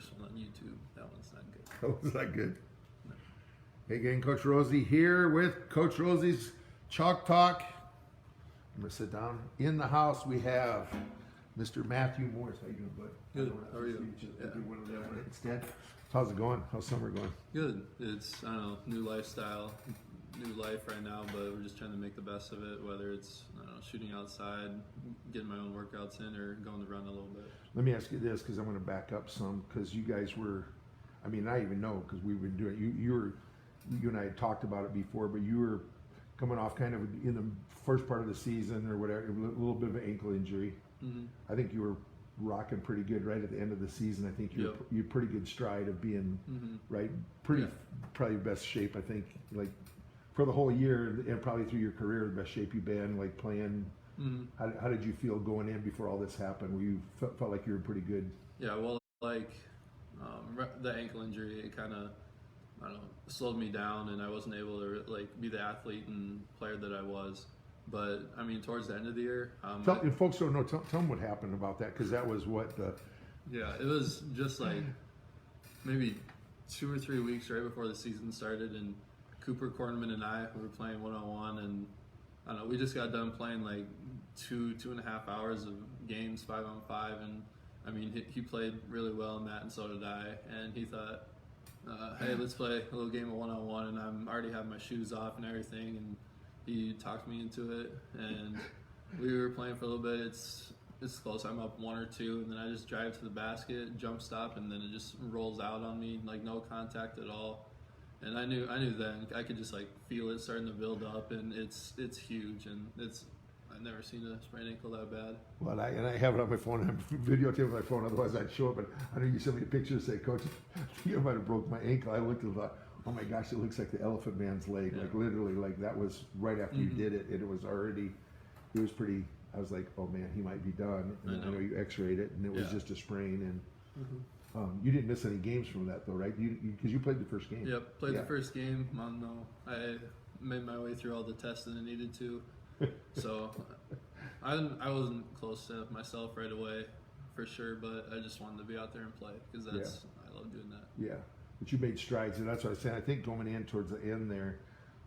first one on YouTube. That one's not good. That was not good. No. Hey gang, Coach Rozy here with Coach Rozy's Chalk Talk. I'm gonna sit down. In the house we have Mr. Matthew Morris. How you doing, bud? Good. How are you? Instead, how's it going? How's summer going? Good. It's, I don't know, new lifestyle, new life right now, but we're just trying to make the best of it, whether it's, I don't know, shooting outside, getting my own workouts in, or going to run a little bit. Let me ask you this, because I'm going to back up some, because you guys were, I mean, I even know, because we've been doing, you and I had talked about it before, but you were coming off kind of in the first part of the season or whatever, a little bit of an ankle injury. Mm-hmm. I think you were rocking pretty good right at the end of the season. I think you're pretty good stride of being right, pretty probably best shape. I think like for the whole year and probably through your career, the best shape you've been like playing. How did you feel going in before all this happened? Were you felt like you were pretty good? Yeah, well, like the ankle injury, it kind of, I don't know, slowed me down, and I wasn't able to like be the athlete and player that I was. But I mean, towards the end of the year, if folks don't know, tell them what happened about that, because that was what the. Yeah, it was just like maybe 2 or 3 weeks right before the season started, and Cooper Kornman and I were playing 1-on-1, and I don't know, we just got done playing like 2.5 hours of games 5-on-5, and I mean he played really well in that, and so did I, and he thought, hey, let's play a little game of 1-on-1, and I'm already have my shoes off and everything, and he talked me into it, and we were playing for a little bit. It's close. I'm up 1 or 2, and then I just drive to the basket, jump stop, and then it just rolls out on me, like no contact at all. And I knew then I could just like feel it starting to build up, and it's huge, and I've never seen a sprained ankle that bad. Well, I have it on my phone. I'm videotaping my phone. Otherwise, I'd show it. But I know you sent me a picture and say, "Coach, I think I might have broke my ankle." I looked and thought, "Oh my gosh, it looks like the Elephant Man's leg." Yeah. Like literally, like that was right after you did it. It was already. It was pretty. I was like, "Oh man, he might be done." And I know you X-rayed it, and it was just a sprain. And you didn't miss any games from that, though, right? Because you played the first game. Yep, played the first game. No, I made my way through all the tests that I needed to. So I wasn't close to myself right away, for sure, but I just wanted to be out there and play because I love doing that. Yeah, but you made strides, and that's what I said. I think going in towards the end there,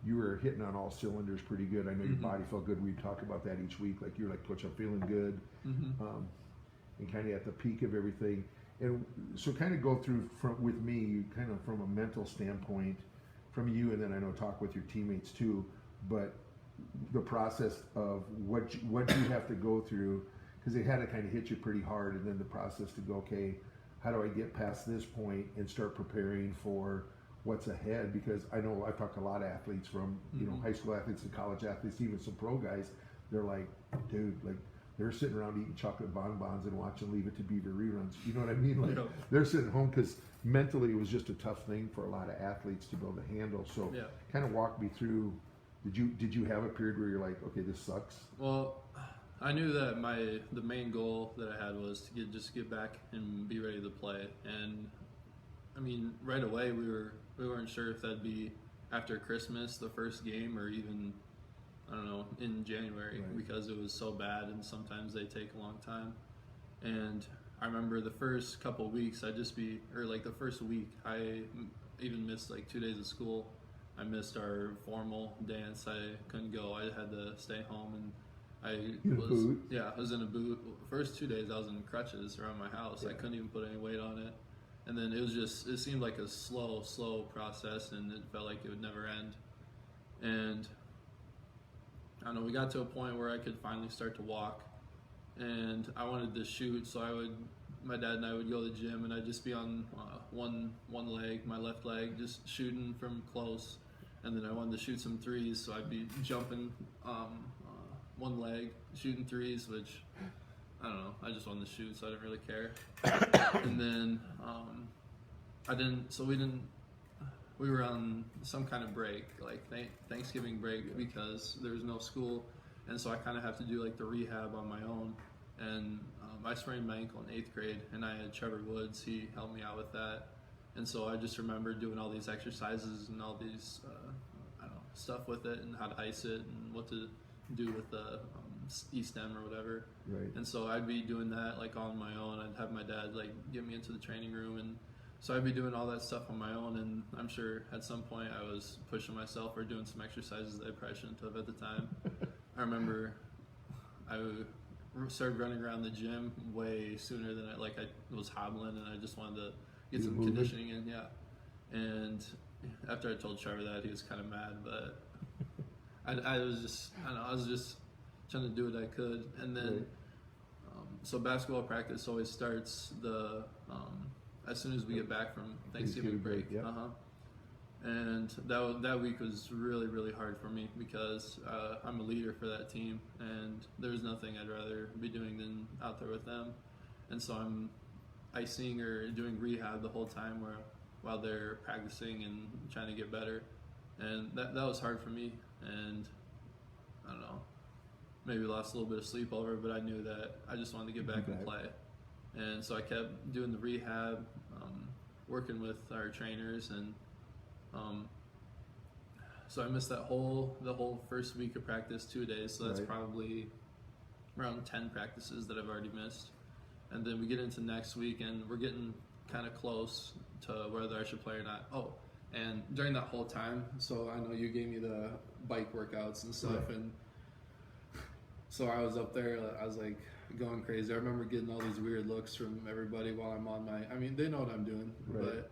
you were hitting on all cylinders pretty good. I know your body felt good. We talk about that each week. Like you're like, "Coach, I'm feeling good," and kind of at the peak of everything. And so kind of go through with me, kind of from a mental standpoint, from you, and then I know talk with your teammates too, but the process of what you have to go through, because they had to kind of hit you pretty hard, and then the process to go, okay, how do I get past this point and start preparing for what's ahead? Because I know I've talked to a lot of athletes, from high school athletes to college athletes, even some pro guys. They're like, dude, like they're sitting around eating chocolate bonbons and watching Leave It to Beaver reruns. You know what I mean? Like they're sitting home, because mentally it was just a tough thing for a lot of athletes to be able to handle. So kind of walk me through. Did you have a period where you're like, okay, this sucks? Well, I knew that the main goal that I had was to get back and be ready to play. And I mean, right away we weren't sure if that'd be after Christmas, the first game, or even, I don't know, in January, because it was so bad, and sometimes they take a long time. And I remember the first couple of weeks, the first week, I even missed like 2 days of school. I missed our formal dance. I couldn't go. I had to stay home, and I was in a boot. First 2 days I was in crutches around my house. I couldn't even put any weight on it. And then it seemed like a slow process, and it felt like it would never end. And I don't know, we got to a point where I could finally start to walk, and I wanted to shoot, so my dad and I would go to the gym, and I'd just be on one leg, my left leg, just shooting from close. And then I wanted to shoot some threes, so I'd be jumping one leg, shooting threes, which, I don't know, I just wanted to shoot, so I didn't really care. And then we were on some kind of break, like Thanksgiving break, because there was no school, and so I kind of have to do like the rehab on my own. And I sprained my ankle in 8th grade, and I had Trevor Woods. He helped me out with that. And so I just remember doing all these exercises and all these stuff with it, and how to ice it, and what to do with the E-STEM or whatever. Right. And so I'd be doing that like on my own. I'd have my dad like get me into the training room, and so I'd be doing all that stuff on my own. And I'm sure at some point I was pushing myself or doing some exercises that I probably shouldn't have at the time. I remember I started running around the gym way sooner than I was hobbling, and I just wanted to get some conditioning in. Yeah. And after I told Trevor that, he was kind of mad, but I was just, I don't know, I was just trying to do what I could. And then, so basketball practice always starts as soon as we get back from Thanksgiving break. Yeah. And that week was really, really hard for me because I'm a leader for that team, and there's nothing I'd rather be doing than out there with them. And so I'm icing or doing rehab the whole time while they're practicing and trying to get better. And that was hard for me. And I don't know, maybe lost a little bit of sleep over it, but I knew that I just wanted to get back and play. And so I kept doing the rehab, working with our trainers, and so I missed the whole first week of practice, 2 days. So that's probably around 10 practices that I've already missed. And then we get into next week, and we're getting kind of close to whether I should play or not. Oh, and during that whole time, so I know you gave me the bike workouts and stuff, and so I was up there, I was like going crazy. I remember getting all these weird looks from everybody while I'm on they know what I'm doing, but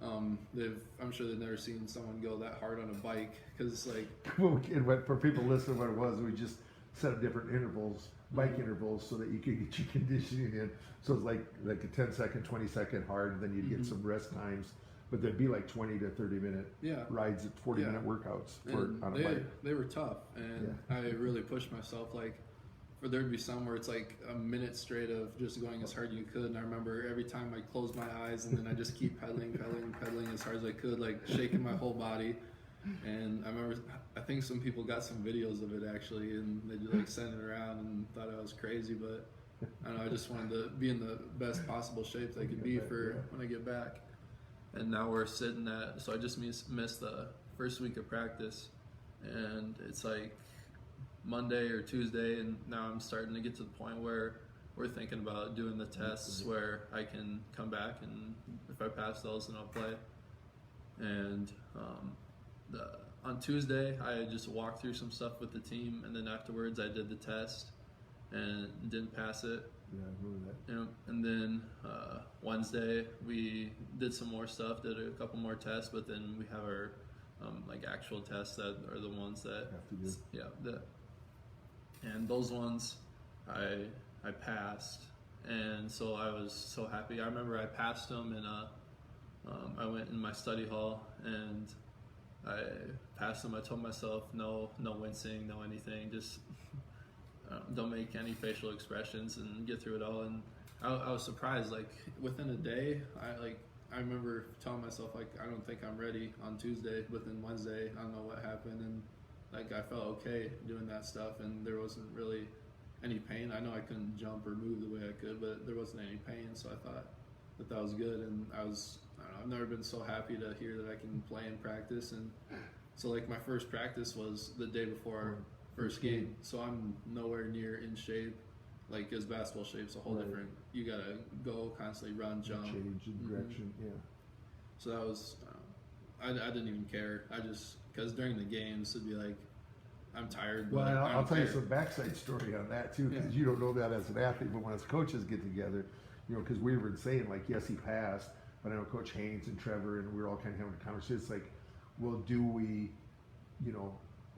I'm sure they've never seen someone go that hard on a bike, because for people listening, what it was, we just set up different intervals, bike intervals, so that you could get your conditioning in. So it's like a 10-second, 20-second hard, and then you'd get some rest times. But there'd be like 20 to 30-minute rides, 40-minute workouts on a bike. They were tough, and I really pushed myself. For there to be some where it's like a minute straight of just going as hard as you could. And I remember every time I closed my eyes, and then I just keep pedaling as hard as I could, like shaking my whole body. And I remember, I think some people got some videos of it actually, and they just like sent it around and thought I was crazy. But I don't know, I just wanted to be in the best possible shape that I could be for when I get back. And now we're sitting so I just missed the first week of practice, and it's like Monday or Tuesday, and now I'm starting to get to the point where we're thinking about doing the tests where I can come back, and if I pass those, then I'll play. And on Tuesday, I just walked through some stuff with the team, and then afterwards I did the test and didn't pass it. Yeah, I remember that. And then Wednesday we did some more stuff, did a couple more tests, but then we have our actual tests that are the ones that have to do. And those ones I passed, and so I was so happy. I remember I passed them, and I went in my study hall and I passed them. I told myself no wincing, no anything, just don't make any facial expressions and get through it all. And I was surprised, within a day, I remember telling myself, I don't think I'm ready on Tuesday. Within Wednesday, I don't know what happened, and I felt okay doing that stuff, and there wasn't really any pain. I know I couldn't jump or move the way I could, but there wasn't any pain, so I thought that was good. And I don't know, I've never been so happy to hear that I can play and practice. And so my first practice was the day before our first game, so I'm nowhere near in shape. Because basketball shape's a whole different. You gotta go constantly, run, jump, change in direction. So that was, I didn't even care. Because during the games it'd be I'm tired. Well, I'll tell you some backside story on that too, because you don't know that as an athlete, but when us coaches get together, because we were saying yes, he passed, but I know Coach Haynes and Trevor, and we were all kind of having a conversation. It's well, do we,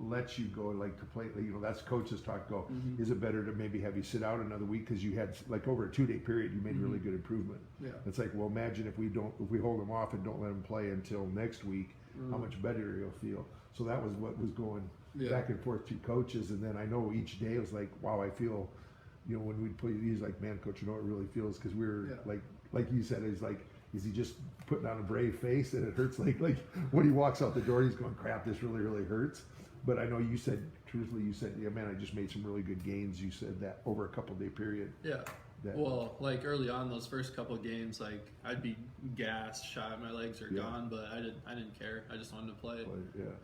let you go completely? That's coaches talk. Is it better to maybe have you sit out another week because you had over a 2-day period you made really good improvement? Yeah. It's well, imagine if we hold him off and don't let him play until next week, how much better he'll feel. So that was what was going back and forth to coaches, and then I know each day it was wow, I feel, when we'd play these, man, coach, it really feels, because we were like you said, it's is he just putting on a brave face and it hurts? When he walks out the door, he's going, crap, this really, really hurts. But I know you said, truthfully, yeah, man, I just made some really good gains. You said that over a couple-day period. Yeah. Well, early on, those first couple games, I'd be gassed, shot, my legs are gone, but I didn't care. I just wanted to play.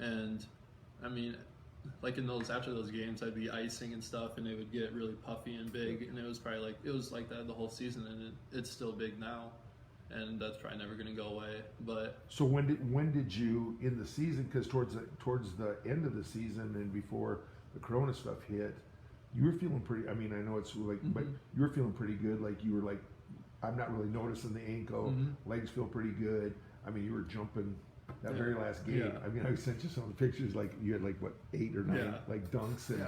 And like in those after those games, I'd be icing and stuff, and it would get really puffy and big, and it was like that the whole season, and it's still big now, and that's probably never going to go away. But So when did you in the season? Because towards the end of the season and before the Corona stuff hit, you were feeling pretty. I mean, I know it's like, but you were feeling pretty good. Like you were like, I'm not really noticing the ankle. Legs feel pretty good. I mean, you were jumping that very last game. Yeah. I mean, I sent you some of the pictures. Like you had like what 8 or 9 like dunks, and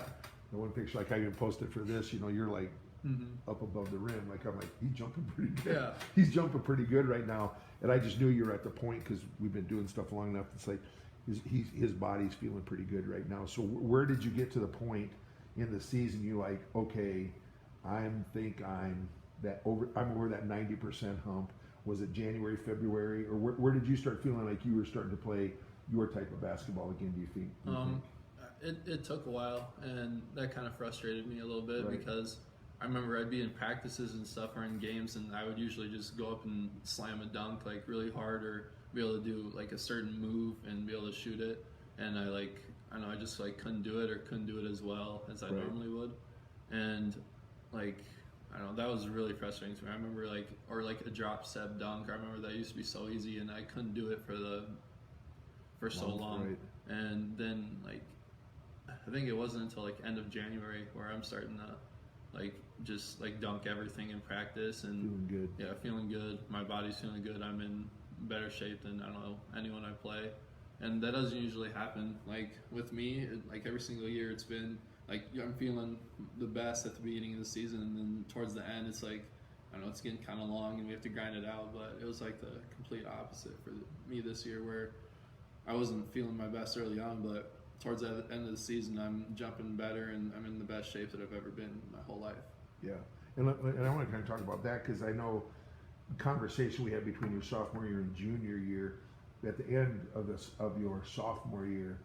the one picture like I even posted for this. You know, you're like up above the rim. Like I'm like, he's jumping pretty good. Yeah. He's jumping pretty good right now. And I just knew you were at the point because we've been doing stuff long enough. It's like his body's feeling pretty good right now. So where did you get to the point in the season you like, okay, I'm over that 90% hump? Was it January, February, or where did you start feeling like you were starting to play your type of basketball again? Do you think? It took a while, and that kind of frustrated me a little bit because I remember I'd be in practices and stuff or in games, and I would usually just go up and slam a dunk like really hard, or be able to do like a certain move and be able to shoot it. And I just like couldn't do it, or couldn't do it as well as I normally would. And like, I don't know, that was really frustrating to me. I remember like a drop step dunk. I remember that used to be so easy, and I couldn't do it for so long. Right. And then like, I think it wasn't until like end of January where I'm starting to like just like dunk everything in practice and feeling good. Yeah, feeling good. My body's feeling good. I'm in better shape than I don't know anyone I play, and that doesn't usually happen. Like with me, like every single year, it's been like I'm feeling the best at the beginning of the season, and then towards the end, it's like I don't know, it's getting kind of long, and we have to grind it out. But it was like the complete opposite for me this year, where I wasn't feeling my best early on, but towards the end of the season, I'm jumping better, and I'm in the best shape that I've ever been my whole life. Yeah, and I want to kind of talk about that because I know the conversation we had between your sophomore year and junior year. At the end of your sophomore year,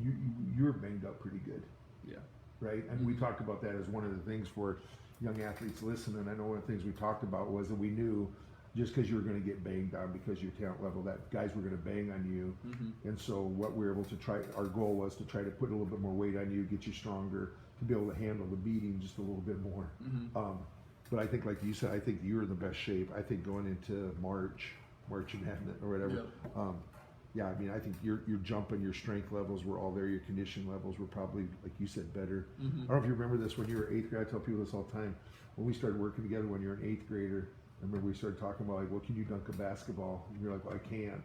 you were banged up pretty good. Yeah. Right, and we talked about that as one of the things for young athletes listening. I know one of the things we talked about was that we knew just because you were going to get banged on because of your talent level, that guys were going to bang on you. And so what we were able to try, our goal was to try to put a little bit more weight on you, get you stronger, to be able to handle the beating just a little bit more. But I think, like you said, I think you're in the best shape. I think going into March and Madness or whatever. Yep. Yeah, I mean, I think your jumping, your strength levels were all there. Your condition levels were probably, like you said, better. I don't know if you remember this when you were 8th grade. I tell people this all the time. When we started working together when you were an 8th grader, I remember we started talking about like, well, can you dunk a basketball? And you're like, well, I can't.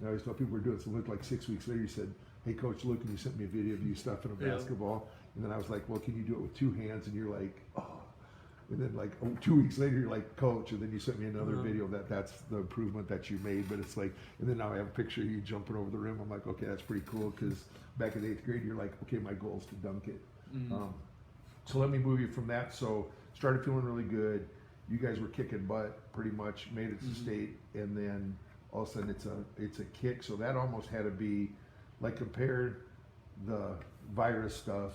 And I always tell people we're doing it. So it looked like 6 weeks later, you said, hey, coach, look, and you sent me a video of you stuffing a basketball. And then I was like, well, can you do it with 2 hands? And you're like, oh. And then like 2 weeks later, you're like, coach. And then you sent me another video that's the improvement that you made. But it's like, and then now I have a picture of you jumping over the rim. I'm like, okay, that's pretty cool. Because back in the 8th grade, you're like, okay, my goal is to dunk it. So let me move you from that. So started feeling really good. You guys were kicking butt pretty much, made it to state, and then all of a sudden it's a kick. So that almost had to be like, compare the virus stuff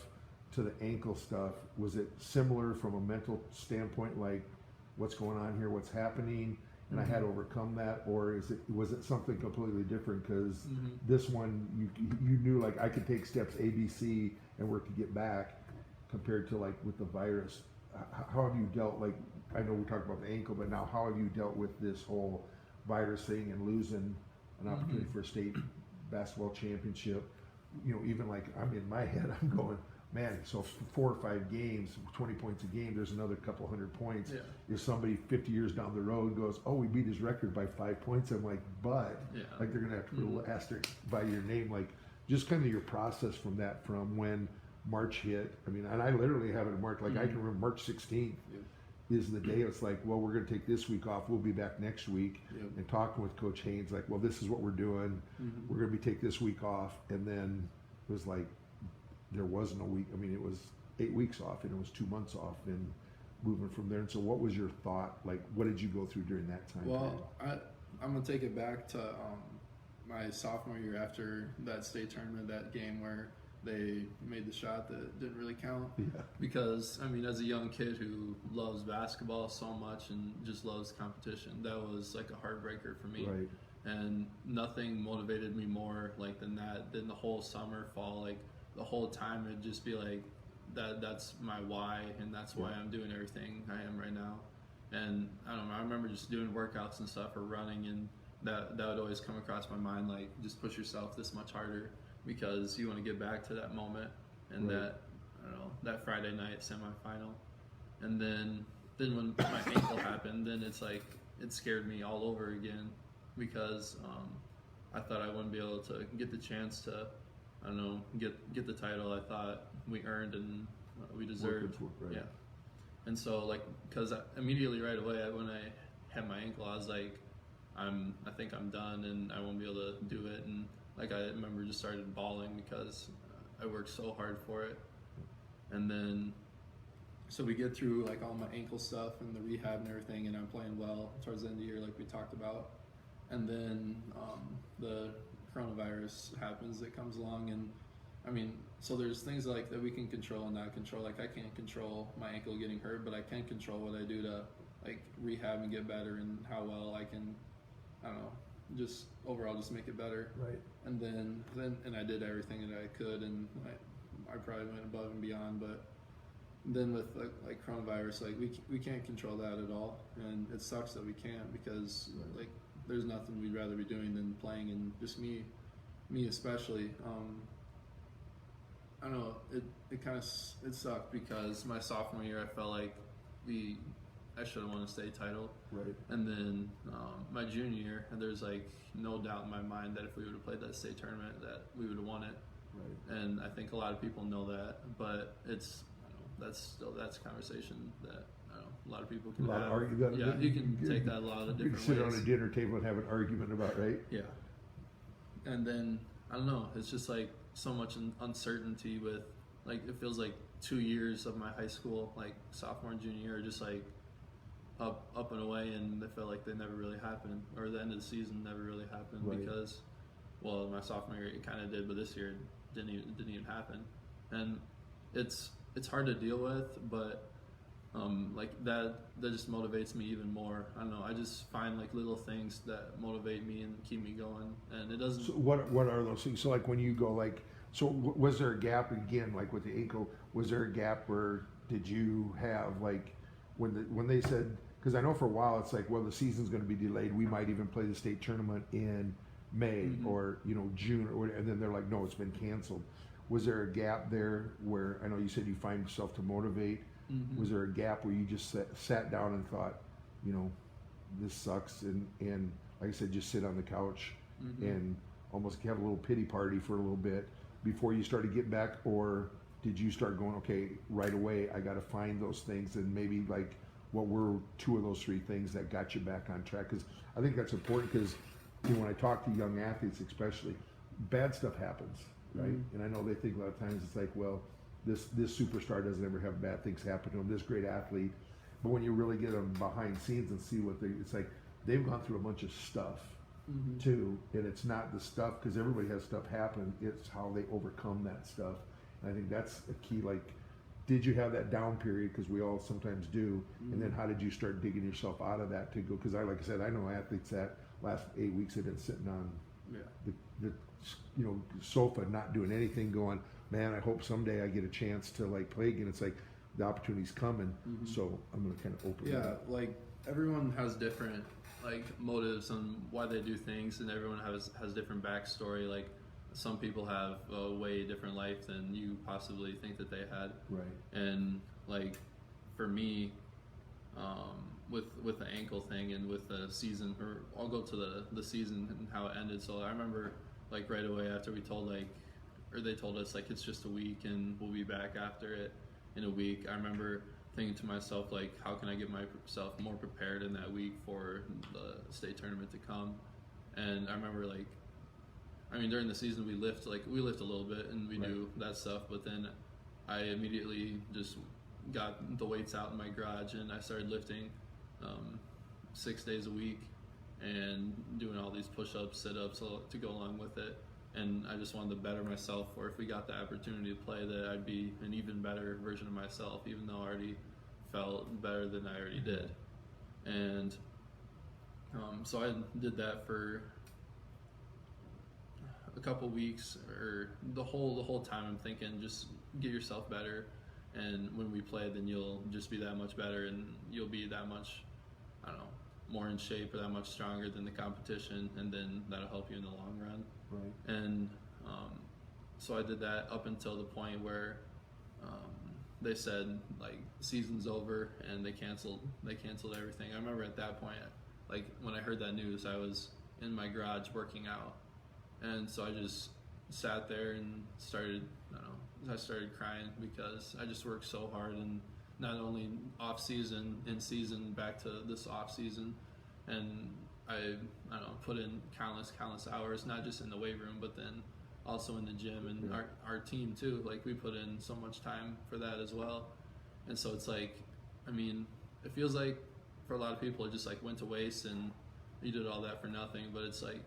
to the ankle stuff. Was it similar from a mental standpoint, like what's going on here, what's happening, and I had to overcome that, or was it something completely different? Because this one you knew like I could take steps A, B, C and work to get back, compared to like with the virus. How have you dealt, like, I know we talked about the ankle, but now how have you dealt with this whole virus thing and losing an opportunity for a state basketball championship? You know, even like I'm in my head, I'm going, man, so 4 or 5 games, 20 points a game, there's another couple hundred points. If somebody 50 years down the road goes, oh, we beat his record by 5 points, I'm like, but like they're gonna have to put a little asterisk by your name, like just kind of your process from that, from when March hit. I mean, and I literally have it marked, like I can remember March 16th is the day. It's like, well, we're going to take this week off. We'll be back next week. And talking with Coach Haynes, like, well, this is what we're doing. We're going to take this week off. And then it was like, there wasn't a week. I mean, it was 8 weeks off, and it was 2 months off, and moving from there. And so what was your thought? Like, what did you go through during that time period? I'm going to take it back to my sophomore year, after that state tournament, that game where they made the shot that didn't really count. Because, I mean, as a young kid who loves basketball so much and just loves competition, that was like a heartbreaker for me. And nothing motivated me more like than that, than the whole summer, fall, like the whole time it'd just be like that's my why, and that's why I'm doing everything I am right now. And I don't know, I remember just doing workouts and stuff or running, and that would always come across my mind, like just push yourself this much harder because you want to get back to that moment and that, I don't know, that Friday night semifinal. And then when my ankle happened, then it's like it scared me all over again because I thought I wouldn't be able to get the chance to, I don't know, get the title I thought we earned and we deserved. Yeah. And so, like, because immediately right away when I had my ankle, I was like, I think I'm done and I won't be able to do it. And like I remember just started bawling because I worked so hard for it. And then so we get through like all my ankle stuff and the rehab and everything, and I'm playing well towards the end of the year, like we talked about. And then the coronavirus happens, it comes along, and I mean, so there's things like that we can control and not control. Like I can't control my ankle getting hurt, but I can control what I do to like rehab and get better, and how well I can, I don't know, just overall just make it better. Right. And then I did everything that I could, and I probably went above and beyond. But then with like coronavirus, like we can't control that at all, and it sucks that we can't because like there's nothing we'd rather be doing than playing, and just me especially. I don't know, it kind of it sucked because my sophomore year I felt like I should have won a state title. Right. And then my junior year, there's like no doubt in my mind that if we would have played that state tournament, that we would have won it. Right. And I think a lot of people know that, but it's, I don't know, that's a conversation that I don't know, a lot of people can have. You can take that a lot of different ways. You can sit on a dinner table and have an argument about, right? Yeah. And then I don't know, it's just like so much uncertainty with, like, it feels like 2 years of my high school, like sophomore and junior year, are just like up and away, and I felt like they never really happened, or the end of the season never really happened. Right. Because, well, my sophomore year it kind of did, but this year it didn't even happen, and it's hard to deal with, but like that just motivates me even more. I don't know, I just find like little things that motivate me and keep me going, and it doesn't. So what are those things? So like when you go like, so was there a gap again, like with the ankle, was there a gap where did you have like when they said, because I know for a while it's like, well, the season's going to be delayed, we might even play the state tournament in May or June, or and then they're like, no, it's been canceled. Was there a gap there where, I know you said you find yourself to motivate, was there a gap where you just sat down and thought, this sucks, and like I said, just sit on the couch and almost have a little pity party for a little bit before you started getting back? Or did you start going, okay, right away I got to find those things, and maybe like what were 2 of those 3 things that got you back on track? Because I think that's important, because when I talk to young athletes especially, bad stuff happens, right? And I know they think a lot of times it's like, well, this superstar doesn't ever have bad things happen to him, this great athlete. But when you really get them behind scenes and see what it's like, they've gone through a bunch of stuff too, and it's not the stuff, because everybody has stuff happen, it's how they overcome that stuff. And I think that's a key. Like, did you have that down period, because we all sometimes do, and then how did you start digging yourself out of that to go? Because like I said, I know athletes that last 8 weeks have been sitting on the sofa, not doing anything, going, man, I hope someday I get a chance to like play again. It's like the opportunity's coming, so I'm going to kind of open it up. Like everyone has different like motives on why they do things, and everyone has different backstory. Like some people have a way different life than you possibly think that they had. Right. And like for me, with the ankle thing and with the season, or I'll go to the season and how it ended. So I remember like right away after they told us like it's just a week and we'll be back after it in a week. I remember thinking to myself, like, how can I get myself more prepared in that week for the state tournament to come? And I remember during the season we lift a little bit and we do that stuff, but then I immediately just got the weights out in my garage and I started lifting 6 days a week and doing all these push-ups, sit-ups to go along with it. And I just wanted to better myself, or if we got the opportunity to play, that I'd be an even better version of myself, even though I already felt better than I already did. And so I did that for a couple weeks or the whole time, I'm thinking just get yourself better, and when we play, then you'll just be that much better, and you'll be that much, I don't know, more in shape or that much stronger than the competition, and then that'll help you in the long run. Right. And so I did that up until the point where they said like season's over and they canceled everything. I remember at that point, like when I heard that news, I was in my garage working out, and so I just sat there and started crying because I just worked so hard, and not only off season, in season, back to this off season, and I don't know, put in countless hours, not just in the weight room, but then also in the gym, and our team too. Like we put in so much time for that as well, and so it's like, I mean, it feels like for a lot of people it just like went to waste and you did all that for nothing. But it's like,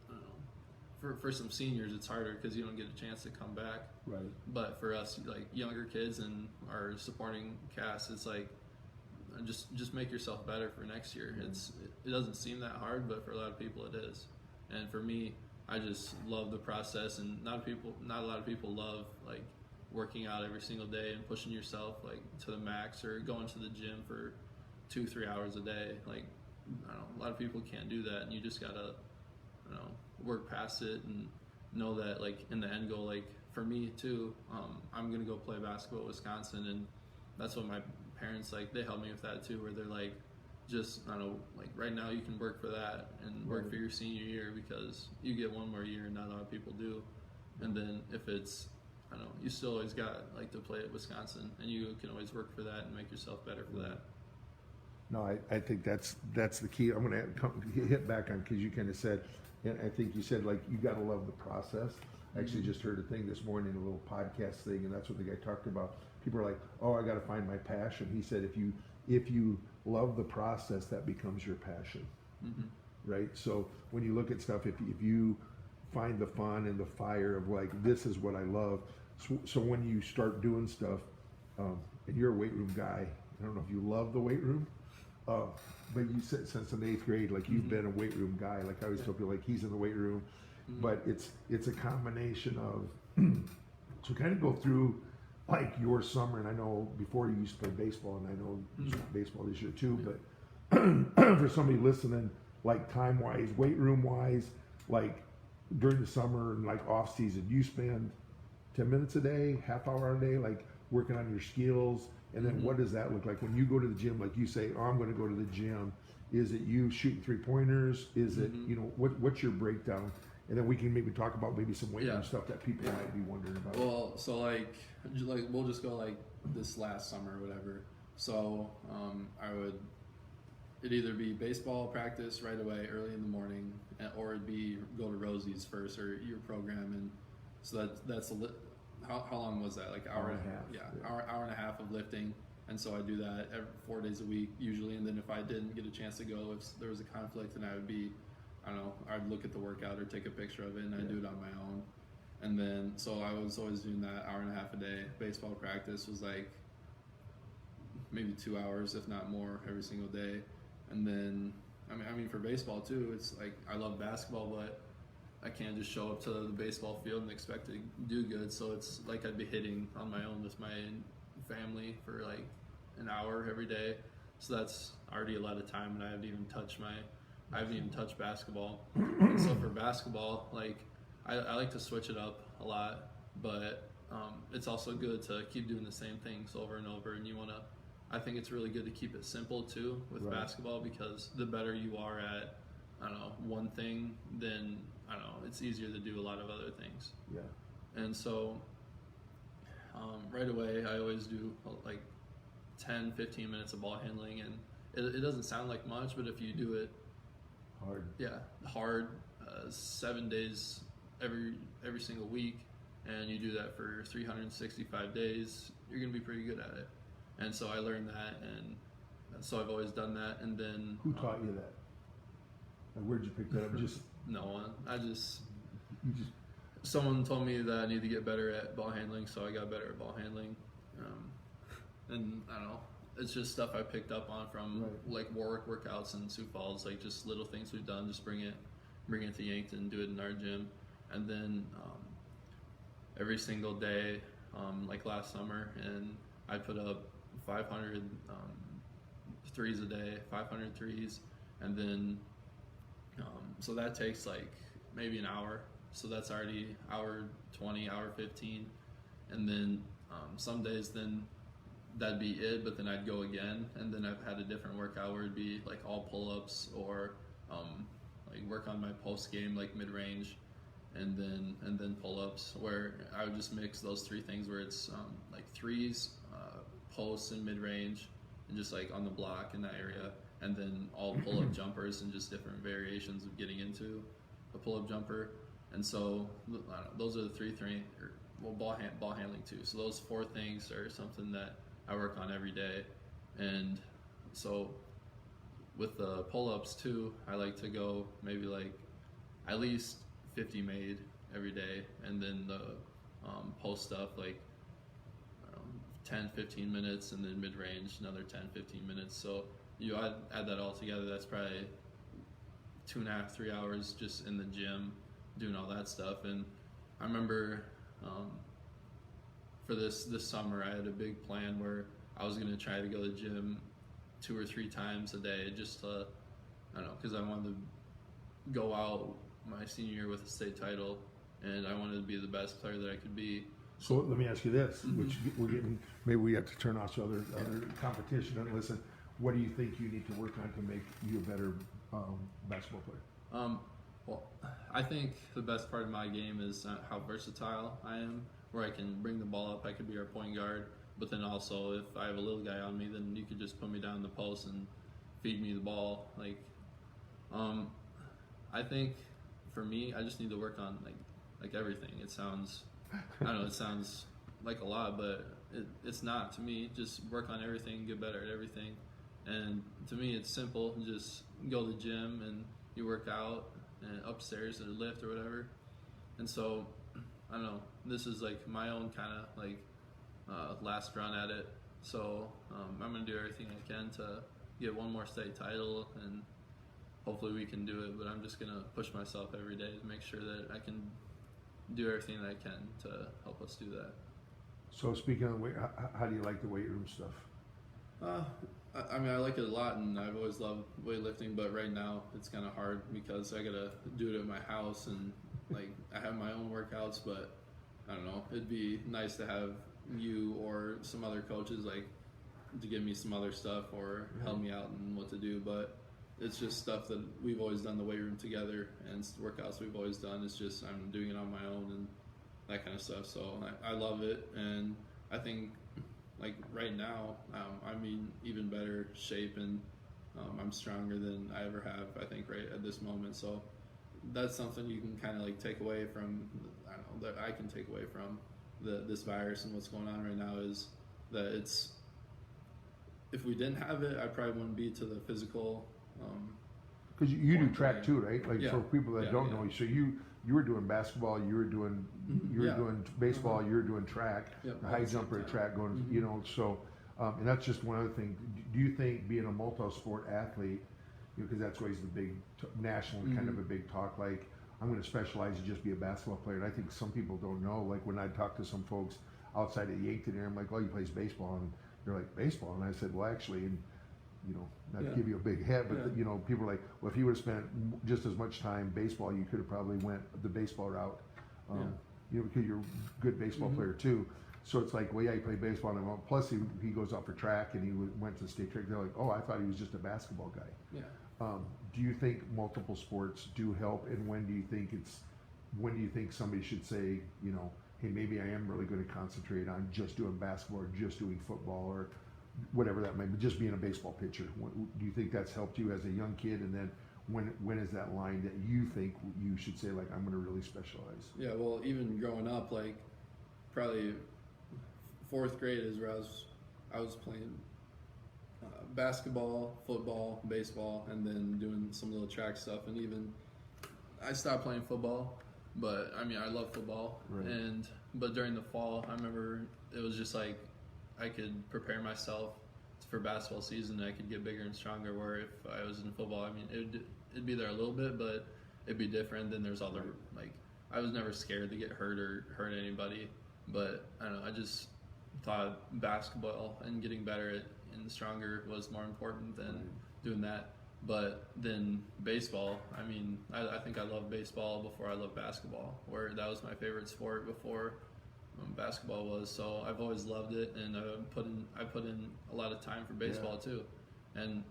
I don't know, for some seniors it's harder because you don't get a chance to come back. Right. But for us, like younger kids and our supporting cast, it's like just make yourself better for next year. It doesn't seem that hard, but for a lot of people it is. And for me, I just love the process, and not a lot of people love like working out every single day and pushing yourself like to the max, or going to the gym for 2-3 hours a day. Like, I don't know, a lot of people can't do that, and you just gotta, you know, work past it and know that like in the end goal, like for me too, I'm gonna go play basketball at Wisconsin, and that's what my parents, like, they helped me with that too, where they're like, just, I don't know, like right now you can work for that and work for your senior year, because you get one more year and not a lot of people do. And then if it's, I don't know, you still always got like to play at Wisconsin, and you can always work for that and make yourself better for that. No, I think that's the key. I'm going to hit back on, because you kind of said, and I think you said like you got to love the process. I actually just heard a thing this morning, a little podcast thing, and that's what the guy talked about. People are like, oh, I got to find my passion. He said if you love the process, that becomes your passion. Right? So when you look at stuff, if you find the fun and the fire of like, this is what I love. So when you start doing stuff, and you're a weight room guy, I don't know if you love the weight room, but you said since in 8th grade, like you've been a weight room guy. Like I always tell people, like he's in the weight room, but it's a combination of, so kind of go through like your summer, and I know before you used to play baseball, and I know you shot baseball this year too, but for somebody listening, like time-wise, weight room-wise, like during the summer and like off-season, you spend 10 minutes a day, half hour a day, like working on your skills, and then what does that look like when you go to the gym? Like you say, oh, I'm going to go to the gym. Is it you shooting 3-pointers? Is it, you know, what's your breakdown? And then we can maybe talk about maybe some weight room stuff that people might be wondering about. Well, so like we'll just go like this last summer or whatever. So it'd either be baseball practice right away early in the morning, or it'd be go to Rozy's first, or your program. And so that's how long was that? Like hour and a half. Yeah, hour and a half of lifting. And so I do that 4 days a week usually. And then if I didn't get a chance to go, if there was a conflict, then I would be, I don't know, I'd look at the workout or take a picture of it, and I'd do it on my own. And then, so I was always doing that hour and a half a day. Baseball practice was like maybe 2 hours, if not more, every single day. And then, I mean, for baseball too, it's like, I love basketball, but I can't just show up to the baseball field and expect to do good. So it's like I'd be hitting on my own with my family for like an hour every day. So that's already a lot of time, and I haven't even touched basketball. And so for basketball, like I like to switch it up a lot, but it's also good to keep doing the same things over and over. And I think it's really good to keep it simple too with basketball, because the better you are at, I don't know, one thing, then I don't know, it's easier to do a lot of other things. Yeah. And so right away, I always do like 10-15 minutes of ball handling, and it doesn't sound like much, but if you do it hard 7 days every single week, and you do that for 365 days, you're gonna be pretty good at it. And so I learned that, and so I've always done that. And then who taught you that? Like, where'd you pick that up? Just no one. Someone told me that I need to get better at ball handling, so I got better at ball handling. And I don't know, it's just stuff I picked up on from like Warwick workouts in Sioux Falls, like just little things we've done, just bring it to Yankton, do it in our gym. and then every single day, like last summer, and I put up 500 threes a day, 500 threes, and then so that takes like maybe an hour. So that's already hour 20, hour 15, and then some days then that'd be it. But then I'd go again, and then I've had a different workout where it'd be like all pull-ups or like work on my post game like mid-range, and then pull-ups, where I would just mix those three things where it's like threes, posts and mid-range, and just like on the block in that area, and then all pull-up jumpers and just different variations of getting into a pull-up jumper. And so I don't know, those are the three ball handling too. So those four things are something that I work on every day. And so with the pull-ups too, I like to go maybe like at least 50 made every day, and then the post stuff like 10-15 minutes, and then mid-range another 10-15 minutes. So you add that all together, that's probably 2.5-3 hours just in the gym doing all that stuff. And I remember for this summer I had a big plan where I was going to try to go to the gym 2 or 3 times a day, just to, I don't know, because I wanted to go out my senior year with a state title, and I wanted to be the best player that I could be. So let me ask you this, which we're getting, maybe we have to turn off to other competition and listen. What do you think you need to work on to make you a better basketball player? Well, I think the best part of my game is how versatile I am, where I can bring the ball up. I could be our point guard, but then also if I have a little guy on me, then you could just put me down in the post and feed me the ball. Like, I think for me, I just need to work on like everything. It sounds, I don't know, it sounds like a lot, but it's not to me. Just work on everything, get better at everything. And to me, it's simple. Just go to the gym and you work out and upstairs at a lift or whatever. And so, I don't know, this is like my own kind of like last run at it. So I'm going to do everything I can to get one more state title, and hopefully we can do it. But I'm just going to push myself every day to make sure that I can do everything that I can to help us do that. So speaking of weight, how do you like the weight room stuff? I mean, I like it a lot, and I've always loved weightlifting, but right now it's kind of hard because I gotta do it at my house, and like I have my own workouts, but I don't know, it'd be nice to have you or some other coaches like to give me some other stuff or help me out in what to do. But it's just stuff that we've always done the weight room together, and workouts we've always done. It's just I'm doing it on my own and that kind of stuff. So I love it, and I think like right now I'm in even better shape, and I'm stronger than I ever have, I think, right at this moment. So that's something you can kind of like take away from, I don't know, that I can take away from this virus and what's going on right now, is that it's, if we didn't have it, I probably wouldn't be to the physical. Because you do track too, right? Like Yeah. for people that don't know, so you were doing basketball, you were doing doing baseball, you were doing track, Yep. the high jumper at track, going, you know. So, and that's just one other thing. Do you think being a multi-sport athlete, because that's always the big national kind of a big talk, like I'm going to specialize and just be a basketball player? And I think some people don't know. Like when I talk to some folks outside of the Yankton area, I'm like, well, he plays baseball, and they're like, baseball? And I said, well, actually, and you know, not to give you a big head, but you know, people are like, well, if you would have spent just as much time baseball, you could have probably went the baseball route. You know, because you're a good baseball player too. So it's like, well, yeah, he played baseball, and plus he goes out for track, and he went to state track. They're like, oh, I thought he was just a basketball guy. Yeah. Do you think multiple sports do help, and when do you think somebody should say, you know, hey, maybe I am really going to concentrate on just doing basketball or just doing football or whatever that might be, just being a baseball pitcher? Do you think that's helped you as a young kid? And then when is that line that you think you should say, like, I'm going to really specialize? Yeah, well, even growing up, like probably 4th grade is where I was playing basketball, football, baseball, and then doing some little track stuff. And even I stopped playing football, but I mean, I love football. Right. But during the fall, I remember it was just like I could prepare myself for basketball season, and I could get bigger and stronger. Where if I was in football, I mean, it'd be there a little bit, but it'd be different. Then there's all the like I was never scared to get hurt or hurt anybody. But I don't know. I just thought basketball and getting better at and stronger was more important than doing that. But then baseball, I mean, I think I loved baseball before I loved basketball, where that was my favorite sport before basketball was. So I've always loved it, and I put in a lot of time for baseball too. And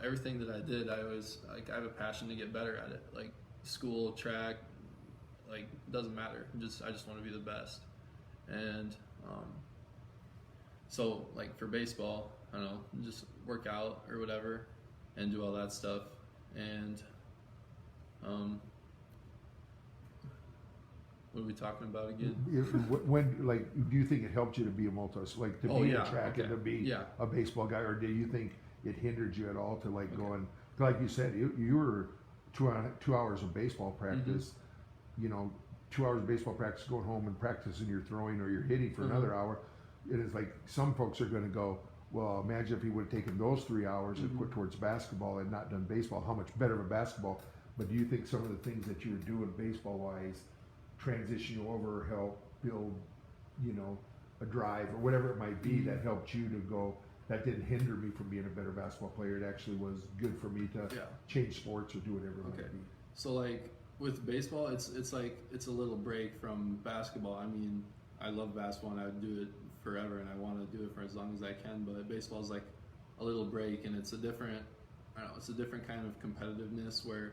everything that I did, I always I have a passion to get better at it. Like school, track, like doesn't matter. I just want to be the best. And so like for baseball, I don't know, just work out or whatever and do all that stuff. And what are we talking about again? Do you think it helped you to be a like to be a track and to be a baseball guy, or do you think it hindered you at all to going, like you said, you were 2 hours of baseball practice, 2 hours of baseball practice, going home and practicing your throwing or your hitting for another hour. It is like some folks are going to go, well, imagine if he would have taken those 3 hours and put towards basketball and not done baseball, how much better of a basketball. But do you think some of the things that you were doing baseball wise transition you over, or help build, a drive or whatever it might be that helped you to go, that didn't hinder me from being a better basketball player, it actually was good for me to change sports or do whatever it might be? So like with baseball, it's like it's a little break from basketball. I mean, I love basketball and I would do it forever and I want to do it for as long as I can, but baseball is like a little break, and it's a different kind of competitiveness where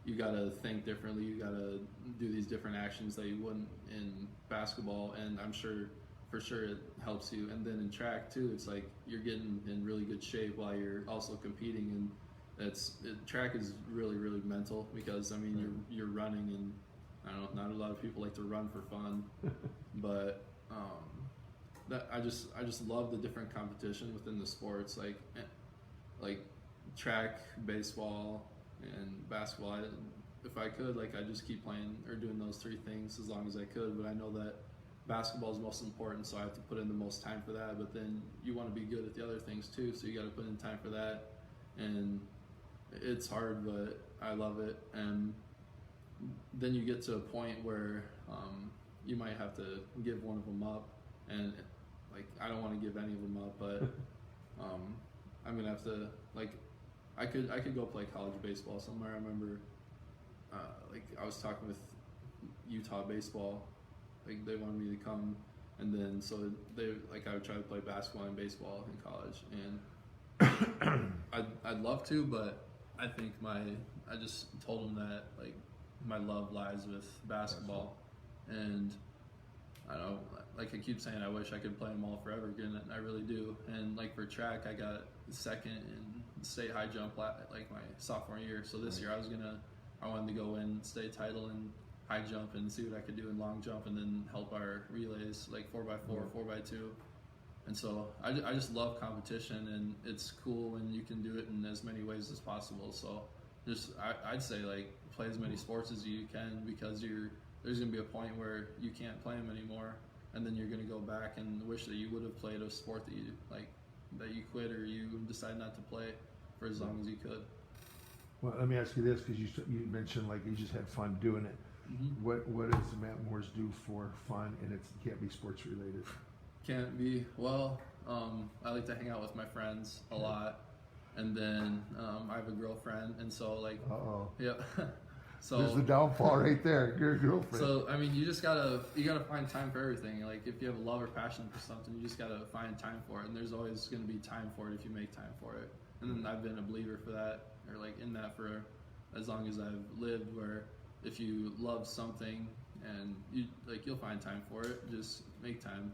you gotta think differently, you gotta do these different actions that you wouldn't in basketball, and I'm sure for sure it helps you. And then in track too, it's like you're getting in really good shape while you're also competing, and track is really, really mental, because I mean you're running, and I don't know, not a lot of people like to run for fun, but I just love the different competition within the sports, like track, baseball, and basketball. If I could, I just keep playing or doing those three things as long as I could. But I know that basketball is most important, so I have to put in the most time for that. But then you want to be good at the other things too, so you got to put in time for that. And it's hard, but I love it. And then you get to a point where you might have to give one of them up, and I don't want to give any of them up, but I'm gonna have to I could go play college baseball somewhere. I remember I was talking with Utah baseball, they wanted me to come, and then so they I would try to play basketball and baseball in college, and I'd love to, but I think I just told them that my love lies with basketball, and I don't know, I keep saying I wish I could play them all forever again, and I really do. And for track, I got second in state high jump my sophomore year. So this year I wanted to go in state title in high jump and see what I could do in long jump, and then help our relays 4x4, 4x2. And so I just love competition, and it's cool when you can do it in as many ways as possible. So I'd say play as many sports as you can, because there's going to be a point where you can't play them anymore, and then you're going to go back and wish that you would have played a sport that you quit or you decide not to play for as long as you could. Well, let me ask you this, because you mentioned you just had fun doing it. Mm-hmm. What does Matt Morse do for fun, and it can't be sports related? Can't be. Well, I like to hang out with my friends a lot, and then I have a girlfriend, and so yeah. So there's the downfall right there. Your girlfriend. So I mean, you gotta find time for everything. If you have a love or passion for something, you just gotta find time for it. And there's always gonna be time for it if you make time for it. And then I've been a believer for that, or in that for as long as I've lived. Where if you love something and you'll find time for it. Just make time.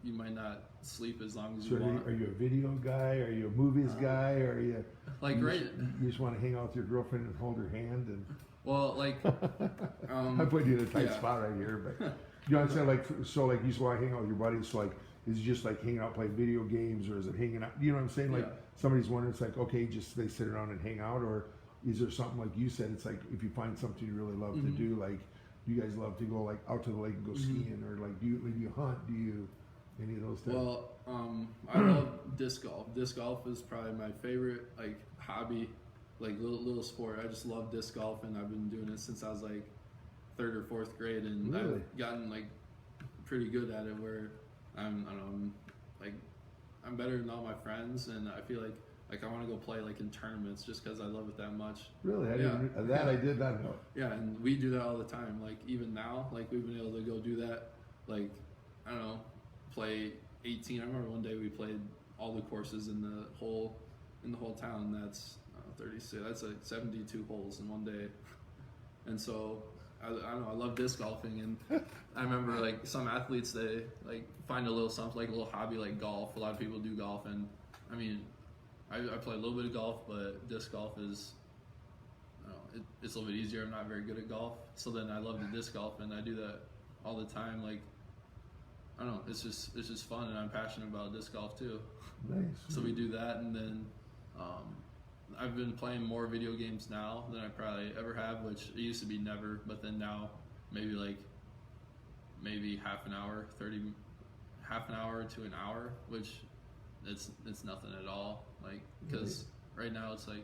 You might not sleep as long as you want. Are you a video guy? Are you a movies guy? Or are you you just want to hang out with your girlfriend and hold her hand and? Well, I put you in a tight spot right here, but you know what I'm saying? So you just want to hang out with your buddies. So is it just hanging out playing video games, or is it hanging out? You know what I'm saying? Somebody's wondering, it's okay, just they sit around and hang out, or is there something like you said? It's if you find something you really love to do, do you guys love to go out to the lake and go skiing, or do you hunt? Do you any of those things? Well, I love disc golf. Disc golf is probably my favorite hobby. Little sport. I just love disc golf, and I've been doing it since I was 3rd or 4th grade, and Really? I've gotten like pretty good at it. Where I'm like I'm better than all my friends, and I feel like I want to go play like in tournaments just because I love it that much. Really? I did not know. Yeah, and we do that all the time. Like even now, like we've been able to go do that. Like I don't know, play 18. I remember one day we played all the courses in the whole town. That's 36. That's like 72 holes in one day. And so I don't know. I love disc golfing, and I remember like some athletes, they like find a little something, like a little hobby like golf. A lot of people do golf, and I mean, I play a little bit of golf, but disc golf is, I don't know, it's a little bit easier. I'm not very good at golf, so then I love the disc golf, and I do that all the time. Like I don't know, it's just fun, and I'm passionate about disc golf too. Nice. So we do that, and then I've been playing more video games now than I probably ever have, which it used to be never, but then now maybe half an hour to an hour, which it's nothing at all. Like because right now it's like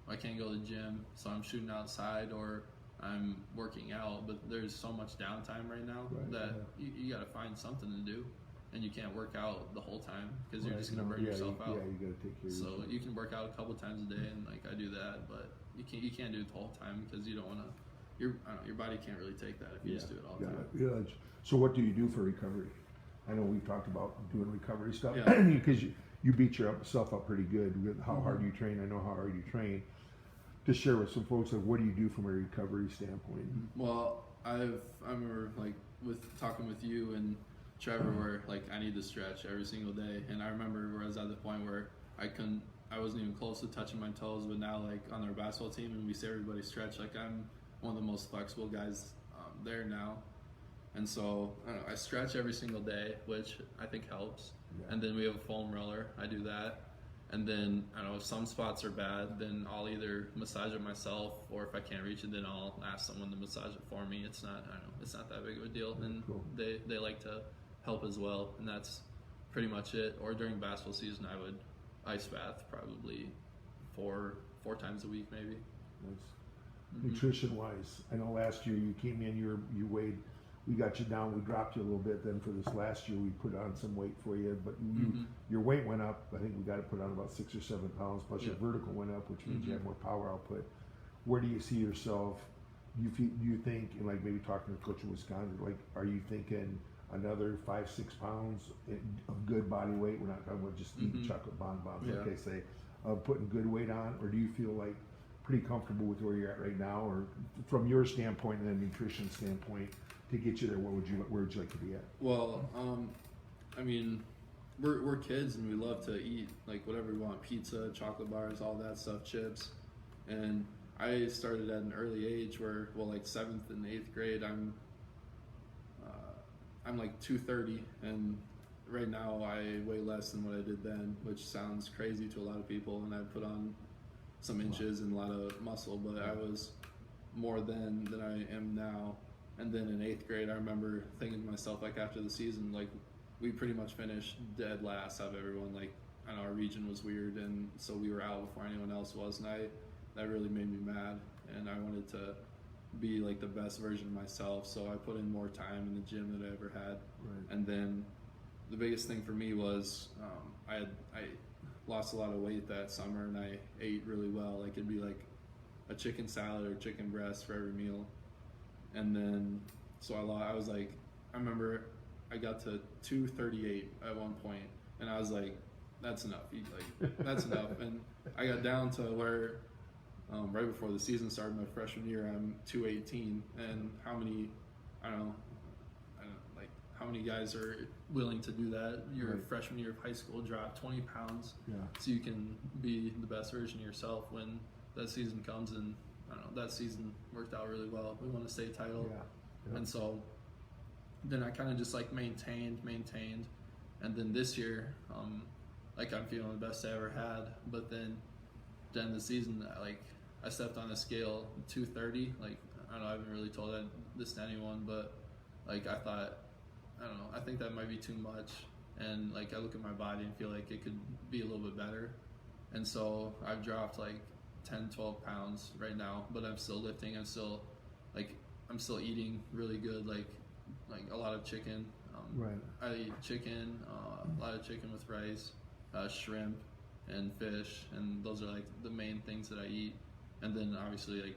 I can't go to the gym, so I'm shooting outside or I'm working out, but there's so much downtime right now that you got to find something to do, and you can't work out the whole time because you're just gonna burn yourself out. Yeah, you got to take care of yourself. So you can work out a couple times a day, and like I do that, but you can't do it the whole time because you don't want to. Your body can't really take that if you just do it all the time. Yeah. So what do you do for recovery? I know we've talked about doing recovery stuff Yeah. because you beat yourself up pretty good with how hard you train. I know how hard you train. To share with some folks, like what do you do from a recovery standpoint? Well, I remember like talking with you and Trevor where like I need to stretch every single day, and I remember where I was at the point where I wasn't even close to touching my toes, but now like on our basketball team and we see everybody stretch, like I'm one of the most flexible guys there now, and so I don't know, I stretch every single day, which I think helps. Yeah. And then we have a foam roller. I do that. And then, I don't know, if some spots are bad, then I'll either massage it myself, or if I can't reach it, then I'll ask someone to massage it for me. It's not that big of a deal. And they like to help as well, and that's pretty much it. Or during basketball season, I would ice bath probably four times a week, maybe. Nice. Nutrition-wise, I know last year you came in, you weighed, we got you down, we dropped you a little bit. Then for this last year, we put on some weight for you, but your weight went up. I think we got to put on about 6 or 7 pounds. Plus your vertical went up, which means you had more power output. Where do you see yourself? Do you think, and like maybe talking to Coach in Wisconsin, like are you thinking another 5-6 pounds of good body weight? We're not talking about just eating chocolate bonbons, like they say, putting good weight on, or do you feel like pretty comfortable with where you're at right now, or from your standpoint and a nutrition standpoint? To get you there, where would you like to be at? Well, I mean, we're kids and we love to eat like whatever we want: pizza, chocolate bars, all that stuff, chips. And I started at an early age where, well, like 7th and 8th grade, I'm like 230, and right now I weigh less than what I did then, which sounds crazy to a lot of people. And I put on some inches and a lot of muscle, but I was more then than I am now. And then in 8th grade, I remember thinking to myself, like after the season, like we pretty much finished dead last out of everyone. Like I know our region was weird, and so we were out before anyone else was, and that really made me mad. And I wanted to be like the best version of myself, so I put in more time in the gym than I ever had. Right. And then the biggest thing for me was I lost a lot of weight that summer, and I ate really well. Like it'd be like a chicken salad or chicken breast for every meal. And then, so I was like, I remember I got to 238 at one point, and I was like, that's enough. That's enough. And I got down to where, right before the season started, my freshman year, I'm 218. And how many guys are willing to do that? Your freshman year of high school, drop 20 pounds, so you can be the best version of yourself when that season comes. And I don't know, that season worked out really well. We won a state title. And so then I kind of just like maintained. And then this year, like I'm feeling the best I ever had. But then the season, I stepped on a scale 230. Like, I don't know, I haven't really told this to anyone, but like I thought, I don't know, I think that might be too much. And like I look at my body and feel like it could be a little bit better. And so I've dropped like 10-12 pounds right now, but I'm still lifting. I'm still like I'm still eating really good, like a lot of chicken. Right. I eat chicken, a lot of chicken with rice, shrimp, and fish, and those are like the main things that I eat. And then obviously, like,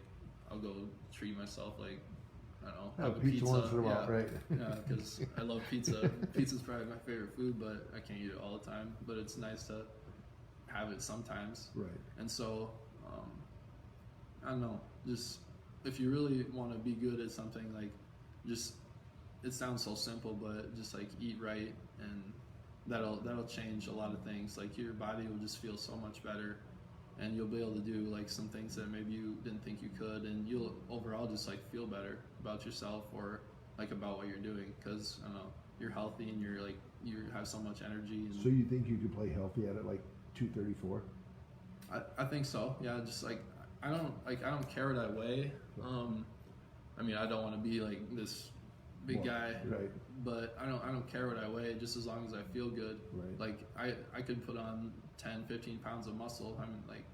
I'll go treat myself, like, I don't know, have a pizza once in a while, right? Yeah, because I love pizza. Pizza's probably my favorite food, but I can't eat it all the time. But it's nice to have it sometimes. Right. And so, I don't know, just if you really want to be good at something, like, just, it sounds so simple, but just like eat right, and that'll change a lot of things. Like, your body will just feel so much better, and you'll be able to do like some things that maybe you didn't think you could, and you'll overall just like feel better about yourself, or like about what you're doing, because I don't know, you're healthy and you're like, you have so much energy. And so you think you could play healthy at it like 234? I think so. Yeah, just like I don't care what I weigh. I mean, I don't want to be like this big guy, right? But I don't care what I weigh, just as long as I feel good. Right. Like I could put on 10, 15 pounds of muscle. I mean, like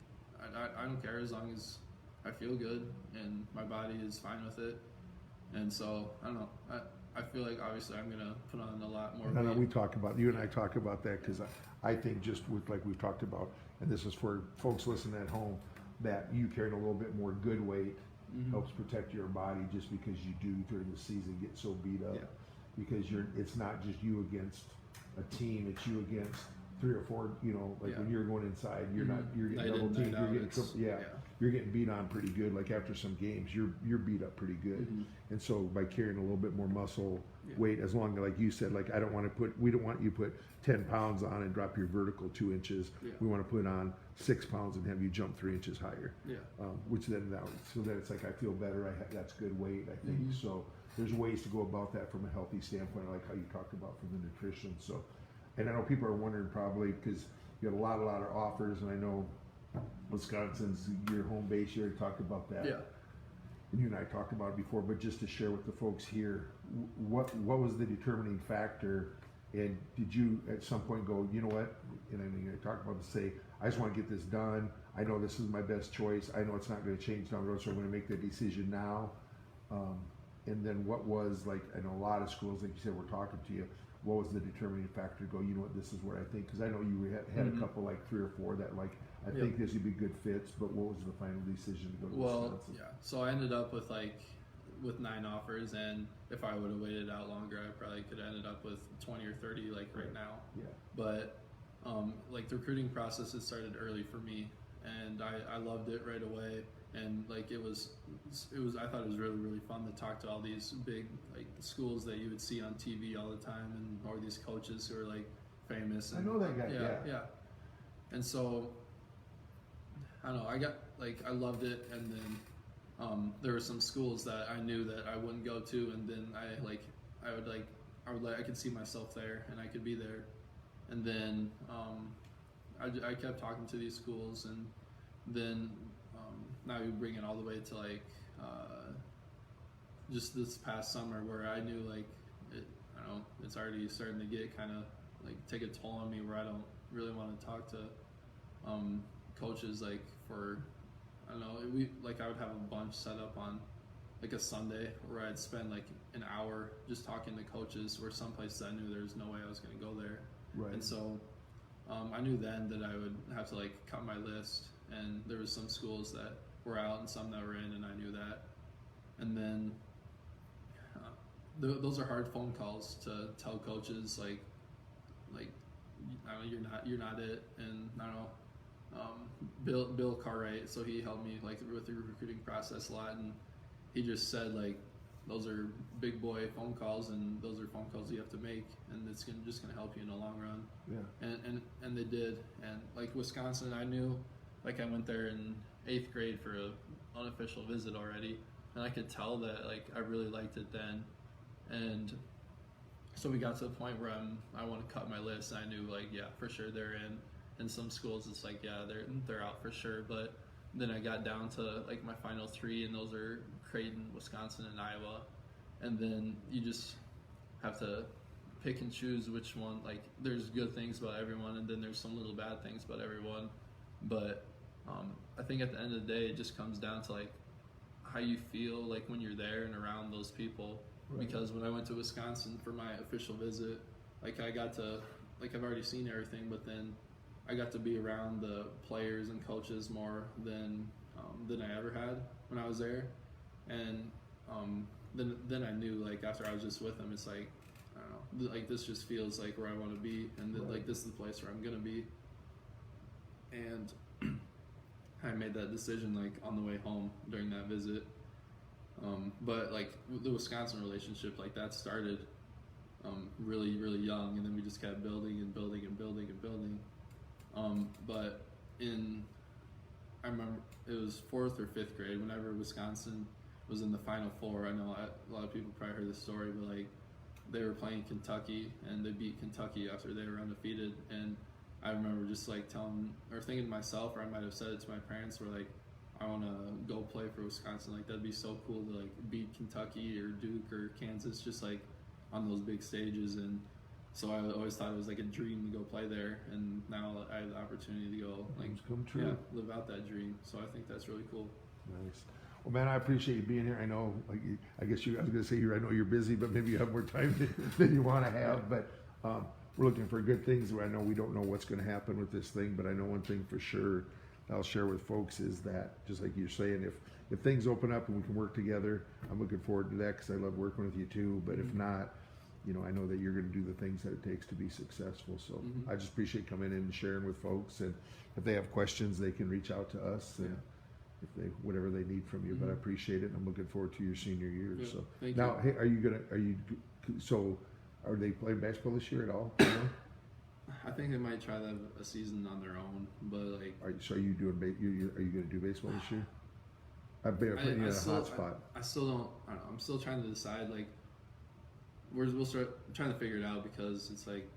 I don't care as long as I feel good and my body is fine with it. And so I don't know. I feel like obviously I'm gonna put on a lot more. No, we talk about, you and I talk about that, because I think just with, like we've talked about, and this is for folks listening at home, that you carrying a little bit more good weight helps protect your body, just because you do during the season get so beat up. Yeah. Because it's not just you against a team, it's you against 3 or 4, you know, like when you're going inside, you're getting double teamed, you're getting triple, you're getting beat on pretty good. Like after some games, you're beat up pretty good. And so by carrying a little bit more muscle weight, as long as, like you said, like we don't want you to put 10 pounds on and drop your vertical 2 inches. We want to put on 6 pounds and have you jump 3 inches higher. Which then so that it's like I feel better. That's good weight, I think. So there's ways to go about that from a healthy standpoint, like how you talked about from the nutrition. So, and I know people are wondering probably, because you have a lot of offers, and I know Wisconsin's your home base. You already talked about that. Yeah. And you and I talked about it before, but just to share with the folks here, what was the determining factor, and did you at some point go, you know what? And I mean, I talked about to say, I just want to get this done. I know this is my best choice. I know it's not going to change down the road, so I'm going to make the decision now. And then what was, like, I know a lot of schools, like you said, we're talking to you. What was the determining factor to go, you know what, this is what I think? Because I know you had a couple, like 3 or 4 that, like, I think this would be good fits, but what was the final decision to go to Wisconsin? So I ended up with 9 offers, and if I would have waited out longer, I probably could have ended up with 20 or 30 right now. Yeah. But like the recruiting process, it started early for me, and I loved it right away. And like it was I thought it was really, really fun to talk to all these big like schools that you would see on TV all the time, and or these coaches who are like famous. And, I know that guy. Yeah. And so I don't know. I loved it, and then there were some schools that I knew that I wouldn't go to, and then I could see myself there, and I could be there. And then I kept talking to these schools, and then now we bring it all the way to just this past summer, where I knew I don't know, it's already starting to get kind of take a toll on me, where I don't really want to talk to coaches for, I don't know, I would have a bunch set up on a Sunday where I'd spend an hour just talking to coaches, where some places I knew there was no way I was going to go there. Right. And so I knew then that I would have to cut my list, and there was some schools that were out and some that were in, and I knew that. And then those are hard phone calls to tell coaches I don't know, you're not it. And I don't know, Bill Cartwright, so he helped me with the recruiting process a lot, and he just said those are big boy phone calls, and those are phone calls you have to make, and it's just gonna help you in the long run. Yeah. And they did. And Wisconsin, I knew, I went there in 8th grade for an unofficial visit already, and I could tell that I really liked it then. And so we got to the point where I want to cut my list, and I knew yeah, for sure they're in. And some schools it's yeah, they're out for sure. But then I got down to my final 3, and those are Creighton, Wisconsin, and Iowa. And then you just have to pick and choose which one. There's good things about everyone, and then there's some little bad things about everyone. But I think at the end of the day, it just comes down to how you feel like when you're there and around those people. Right. Because when I went to Wisconsin for my official visit, like I got to, like I've already seen everything, but then I got to be around the players and coaches more than I ever had when I was there, and then I knew, like, after I was just with them, it's like, I don't know, like this just feels like where I want to be, and Right. like this is the place where I'm gonna be, and I made that decision like on the way home during that visit. But like the Wisconsin relationship, like that started really, really young, and then we just kept building and building and building and building. But I remember it was 4th or 5th grade, whenever Wisconsin was in the Final Four. I know a lot of people probably heard this story, but like they were playing Kentucky, and they beat Kentucky after they were undefeated. And I remember just like thinking to myself, or I might have said it to my parents, were like, I want to go play for Wisconsin. Like that'd be so cool to like beat Kentucky or Duke or Kansas, just like on those big stages. And so I always thought it was like a dream to go play there, and now I have the opportunity to go like come true. Yeah, live out that dream. So I think that's really cool. Nice. Well, man, I appreciate you being here. I know, like, I guess I was going to say I know you're busy, but maybe you have more time than you want to have. But we're looking for good things. I know we don't know what's going to happen with this thing, but I know one thing for sure I'll share with folks is that, just like you're saying, if things open up and we can work together, I'm looking forward to that because I love working with you too. But if not, I know that you're going to do the things that it takes to be successful. So I just appreciate coming in and sharing with folks. And if they have questions, they can reach out to us. And whatever they need from you. But I appreciate it. And I'm looking forward to your senior year. Yeah, so thank now, you. Hey, so are they playing basketball this year at all? I think they might try to have a season on their own, but like. Are you doing? Are you going to do baseball this year? I've been putting you in a hot spot. I still don't. I don't know. I'm still trying to decide. Like, we'll start trying to figure it out, because it's like,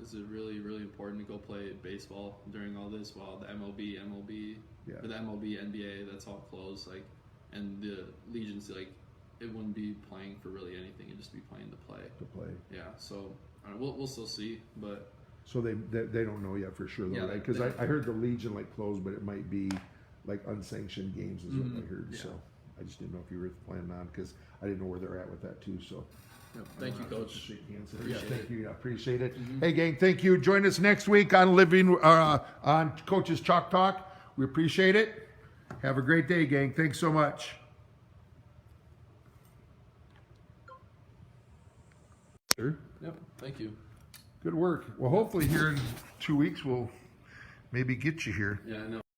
is it really, really important to go play baseball during all this while the MLB, or the MLB, NBA, that's all closed, like, and the Legions, like, it wouldn't be playing for really anything; it'd just be playing to play. Yeah. So we'll still see, but. So they don't know yet for sure, though, Yeah, right? Because I heard the Legion like closed, but it might be like unsanctioned games is what I heard. Yeah. So I just didn't know if you were planning on, because I didn't know where they're at with that too. So Thank you, Coach. Shake hands. Appreciate Thank it. you. I appreciate it. Hey, gang, thank you. Join us next week on on Coach's Chalk Talk. We appreciate it. Have a great day, gang. Thanks so much. Sure. Yep. Thank you. Good work. Well, hopefully here in 2 weeks we'll maybe get you here. Yeah, I know.